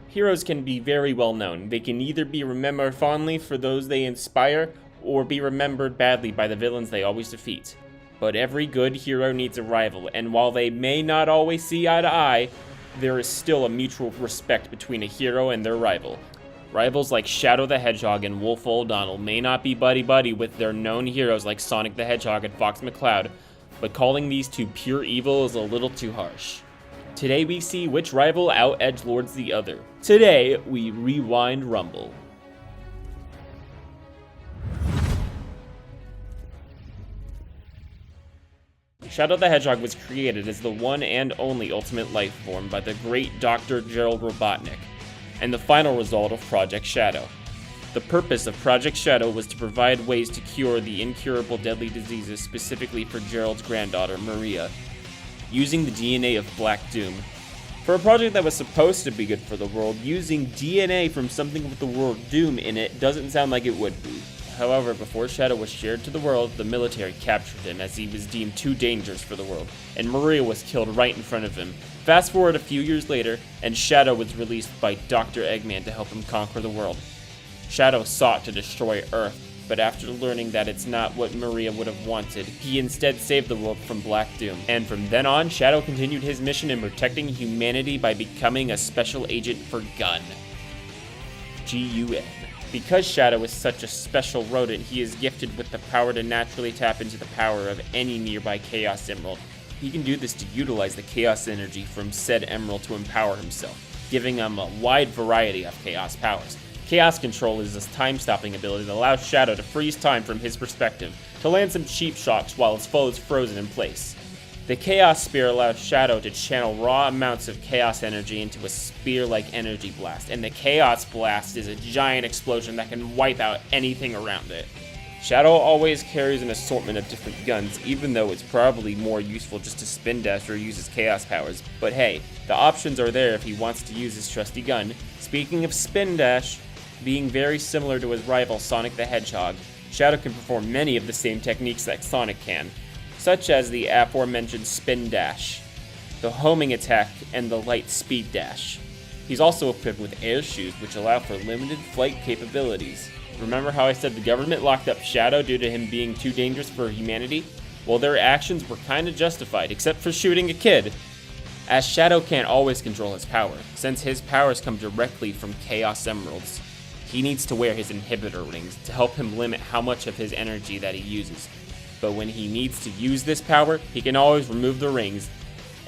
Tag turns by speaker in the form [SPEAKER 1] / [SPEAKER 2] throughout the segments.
[SPEAKER 1] Heroes can be very well known. They can either be remembered fondly for those they inspire, or be remembered badly by the villains they always defeat. But every good hero needs a rival, and while they may not always see eye to eye, there is still a mutual respect between a hero and their rival. Rivals like Shadow the Hedgehog and Wolf O'Donnell may not be buddy-buddy with their known heroes like Sonic the Hedgehog and Fox McCloud, but calling these two pure evil is a little too harsh. Today we see which rival out-edgelords the other. Today, we rewind Rumble. Shadow the Hedgehog was created as the one and only ultimate life form by the great Dr. Gerald Robotnik, and the final result of Project Shadow. The purpose of Project Shadow was to provide ways to cure the incurable deadly diseases specifically for Gerald's granddaughter, Maria, using the DNA of Black Doom. For a project that was supposed to be good for the world, using DNA from something with the word Doom in it doesn't sound like it would be. However, before Shadow was shared to the world, the military captured him as he was deemed too dangerous for the world, and Maria was killed right in front of him. Fast forward a few years later, and Shadow was released by Dr. Eggman to help him conquer the world. Shadow sought to destroy Earth, but after learning that it's not what Maria would have wanted, he instead saved the world from Black Doom. And from then on, Shadow continued his mission in protecting humanity by becoming a special agent for Gun. G-U-N. Because Shadow is such a special rodent, he is gifted with the power to naturally tap into the power of any nearby Chaos Emerald. He can do this to utilize the Chaos energy from said emerald to empower himself, giving him a wide variety of Chaos powers. Chaos Control is a time-stopping ability that allows Shadow to freeze time from his perspective, to land some cheap shots while his foe is frozen in place. The Chaos Spear allows Shadow to channel raw amounts of Chaos energy into a spear-like energy blast, and the Chaos Blast is a giant explosion that can wipe out anything around it. Shadow always carries an assortment of different guns, even though it's probably more useful just to spin dash or use his Chaos powers. But hey, the options are there if he wants to use his trusty gun. Speaking of spin dash, being very similar to his rival Sonic the Hedgehog, Shadow can perform many of the same techniques that Sonic can, such as the aforementioned spin dash, the homing attack, and the light speed dash. He's also equipped with air shoes, which allow for limited flight capabilities. Remember how I said the government locked up Shadow due to him being too dangerous for humanity? Well, their actions were kinda justified, except for shooting a kid. As Shadow can't always control his power, since his powers come directly from Chaos Emeralds. He needs to wear his inhibitor rings to help him limit how much of his energy that he uses. But when he needs to use this power, he can always remove the rings,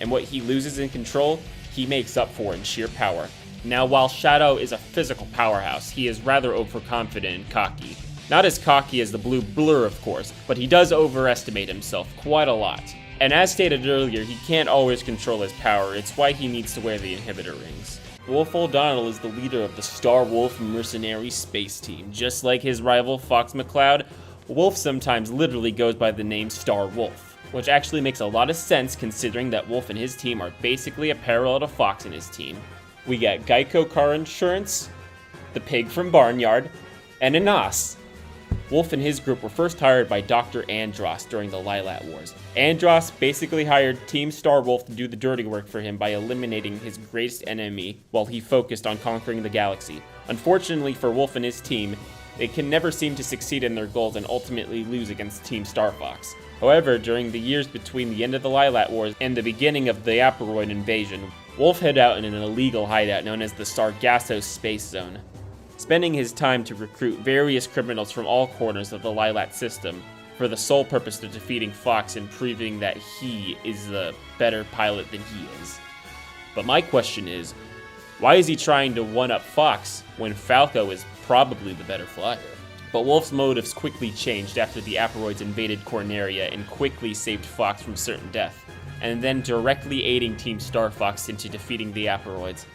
[SPEAKER 1] and what he loses in control, he makes up for in sheer power. Now, while Shadow is a physical powerhouse, he is rather overconfident and cocky. Not as cocky as the blue blur, of course, but he does overestimate himself quite a lot. And as stated earlier, he can't always control his power, it's why he needs to wear the inhibitor rings. Wolf O'Donnell is the leader of the Star Wolf mercenary space team. Just like his rival Fox McCloud, Wolf sometimes literally goes by the name Star Wolf, which actually makes a lot of sense considering that Wolf and his team are basically a parallel to Fox and his team. We get Geico Car Insurance, the pig from Barnyard, and a Nos. Wolf and his group were first hired by Dr. Andross during the Lilat Wars. Andross basically hired Team Star Wolf to do the dirty work for him by eliminating his greatest enemy while he focused on conquering the galaxy. Unfortunately for Wolf and his team, they can never seem to succeed in their goals and ultimately lose against Team Star Fox. However, during the years between the end of the Lilat Wars and the beginning of the Aperoid invasion, Wolf hid out in an illegal hideout known as the Sargasso Space Zone, spending his time to recruit various criminals from all corners of the Lilat system for the sole purpose of defeating Fox and proving that he is the better pilot than he is. But my question is, why is he trying to one-up Fox when Falco is probably the better flyer? But Wolf's motives quickly changed after the Aperoids invaded Corneria and quickly saved Fox from certain death, and then directly aiding Team Star Fox into defeating the Aperoids.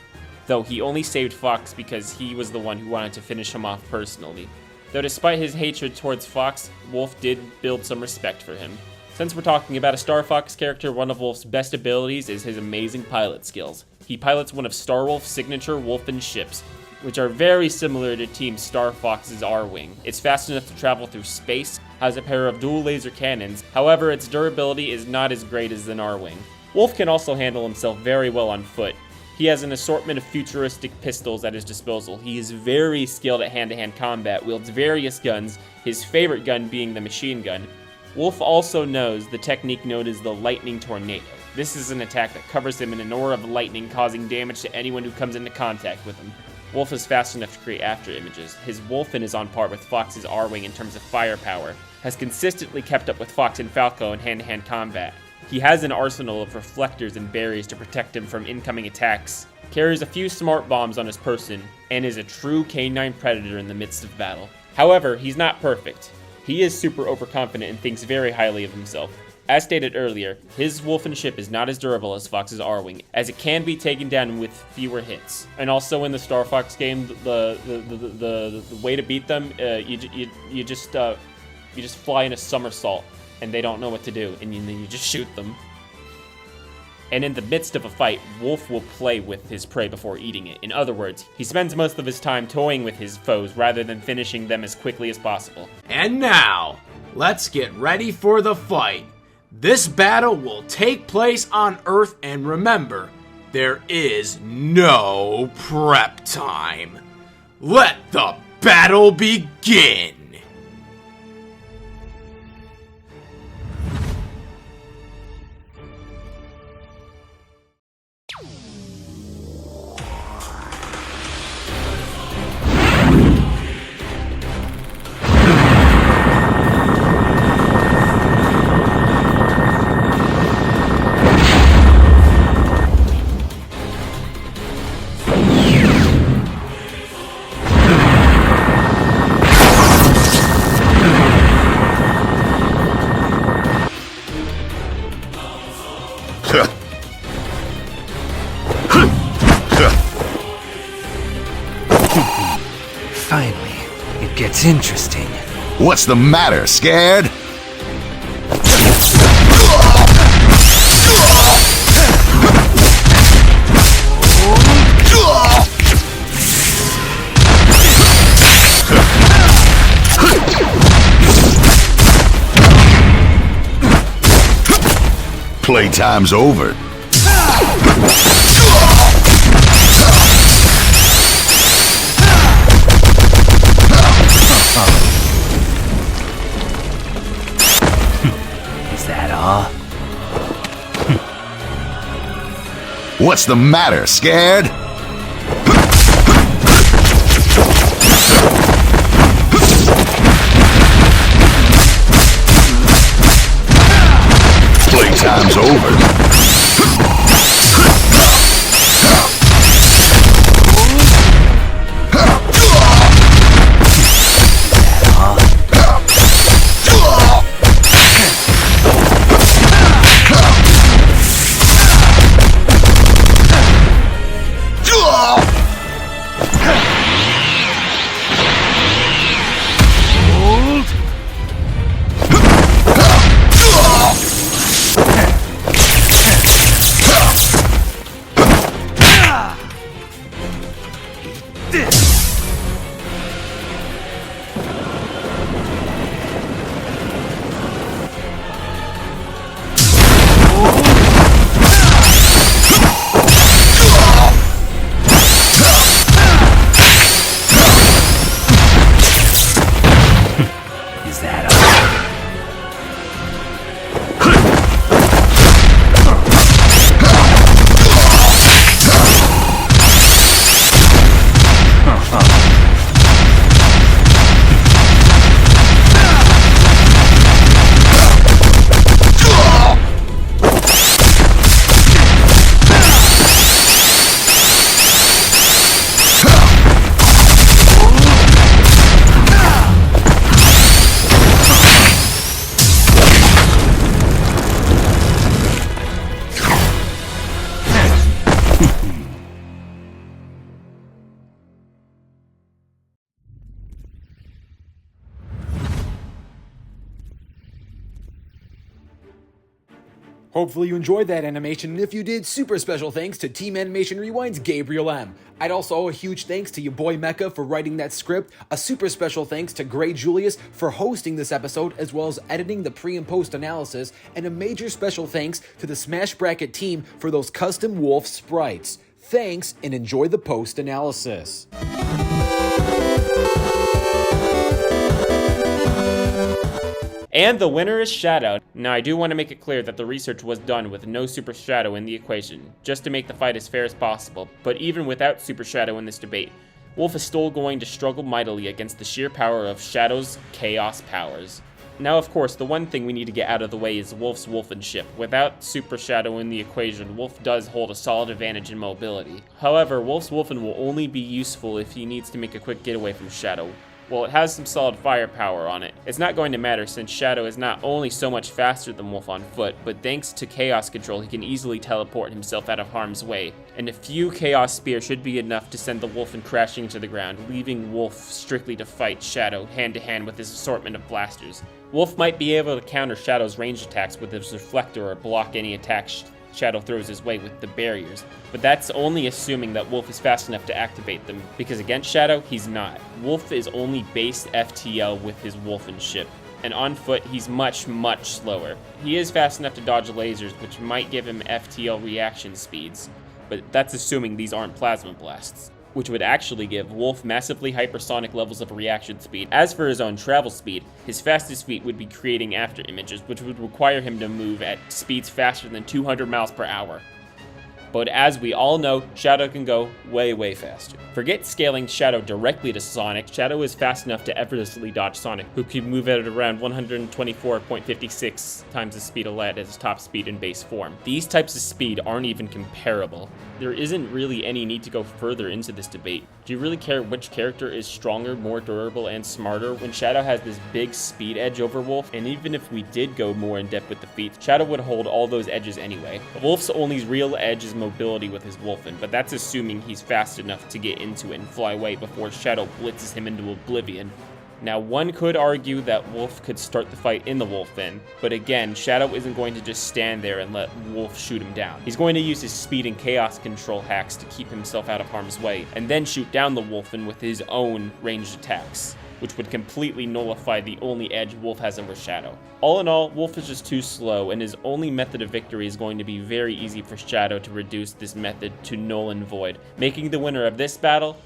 [SPEAKER 1] Though he only saved Fox because he was the one who wanted to finish him off personally. Though despite his hatred towards Fox, Wolf did build some respect for him. Since we're talking about a Star Fox character, one of Wolf's best abilities is his amazing pilot skills. He pilots one of Star Wolf's signature Wolfen ships, which are very similar to Team Star Fox's R-Wing. It's fast enough to travel through space, has a pair of dual laser cannons, however its durability is not as great as an R-Wing. Wolf can also handle himself very well on foot. He has an assortment of futuristic pistols at his disposal. He is very skilled at hand-to-hand combat, wields various guns, his favorite gun being the machine gun. Wolf also knows the technique known as the Lightning Tornado. This is an attack that covers him in an aura of lightning, causing damage to anyone who comes into contact with him. Wolf is fast enough to create after images. His Wolfen is on par with Fox's R-Wing in terms of firepower, has consistently kept up with Fox and Falco in hand-to-hand combat. He has an arsenal of reflectors and barriers to protect him from incoming attacks, carries a few smart bombs on his person, and is a true canine predator in the midst of battle. However, he's not perfect. He is super overconfident and thinks very highly of himself. As stated earlier, his Wolfen ship is not as durable as Fox's R-Wing, as it can be taken down with fewer hits. And also in the Star Fox game, the way to beat them, you just fly in a somersault, and they don't know what to do, and then you just shoot them. And in the midst of a fight, Wolf will play with his prey before eating it. In other words, he spends most of his time toying with his foes rather than finishing them as quickly as possible.
[SPEAKER 2] And now, let's get ready for the fight. This battle will take place on Earth, and remember, there is no prep time. Let the battle begin!
[SPEAKER 3] Finally, it gets interesting.
[SPEAKER 4] What's the matter, scared? Playtime's over.
[SPEAKER 3] Is that all?
[SPEAKER 4] What's the matter, scared? Playtime's over.
[SPEAKER 5] Hopefully you enjoyed that animation, and if you did, super special thanks to Team Animation Rewind's Gabriel M. I'd also owe a huge thanks to your boy Mecha for writing that script, a super special thanks to Gray Julius for hosting this episode as well as editing the pre and post analysis, and a major special thanks to the Smash Bracket team for those custom Wolf sprites. Thanks, and enjoy the post-analysis.
[SPEAKER 1] And the winner is Shadow. Now I do want to make it clear that the research was done with no Super Shadow in the equation, just to make the fight as fair as possible, but even without Super Shadow in this debate, Wolf is still going to struggle mightily against the sheer power of Shadow's chaos powers. Now of course, the one thing we need to get out of the way is Wolf's wolfenship. Without Super Shadow in the equation, Wolf does hold a solid advantage in mobility. However, Wolf's wolfen will only be useful if he needs to make a quick getaway from Shadow. While it has some solid firepower on it, it's not going to matter since Shadow is not only so much faster than Wolf on foot, but thanks to Chaos Control he can easily teleport himself out of harm's way, and a few Chaos Spear should be enough to send the Wolfen crashing to the ground, leaving Wolf strictly to fight Shadow hand to hand with his assortment of blasters. Wolf might be able to counter Shadow's ranged attacks with his reflector or block any attacks Shadow throws his way with the barriers, but that's only assuming that Wolf is fast enough to activate them, because against Shadow, he's not. Wolf is only base FTL with his wolfenship, and on foot, he's much, much slower. He is fast enough to dodge lasers, which might give him FTL reaction speeds, but that's assuming these aren't plasma blasts, which would actually give Wolf massively hypersonic levels of reaction speed. As for his own travel speed, his fastest feat would be creating after images, which would require him to move at speeds faster than 200 miles per hour. But as we all know, Shadow can go way, way faster. Forget scaling Shadow directly to Sonic, Shadow is fast enough to effortlessly dodge Sonic, who can move at around 124.56 times the speed of light as his top speed in base form. These types of speed aren't even comparable. There isn't really any need to go further into this debate. Do you really care which character is stronger, more durable, and smarter when Shadow has this big speed edge over Wolf? And even if we did go more in depth with the feats, Shadow would hold all those edges anyway. Wolf's only real edge is mobility with his Wolfen, but that's assuming he's fast enough to get into it and fly away before Shadow blitzes him into oblivion. Now, one could argue that Wolf could start the fight in the Wolfen, but again, Shadow isn't going to just stand there and let Wolf shoot him down. He's going to use his speed and chaos control hacks to keep himself out of harm's way, and then shoot down the Wolfen with his own ranged attacks, which would completely nullify the only edge Wolf has over Shadow. All in all, Wolf is just too slow, and his only method of victory is going to be very easy for Shadow to reduce this method to null and void, making the winner of this battle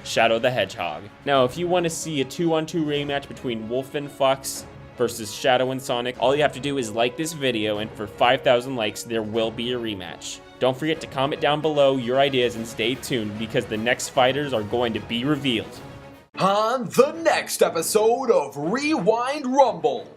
[SPEAKER 1] Shadow the Hedgehog. Now, if you want to see a 2-on-2 rematch between Wolf and Fox versus Shadow and Sonic, all you have to do is like this video, and for 5,000 likes, there will be a rematch. Don't forget to comment down below your ideas and stay tuned, because the next fighters are going to be revealed.
[SPEAKER 5] On the next episode of Rewind Rumble.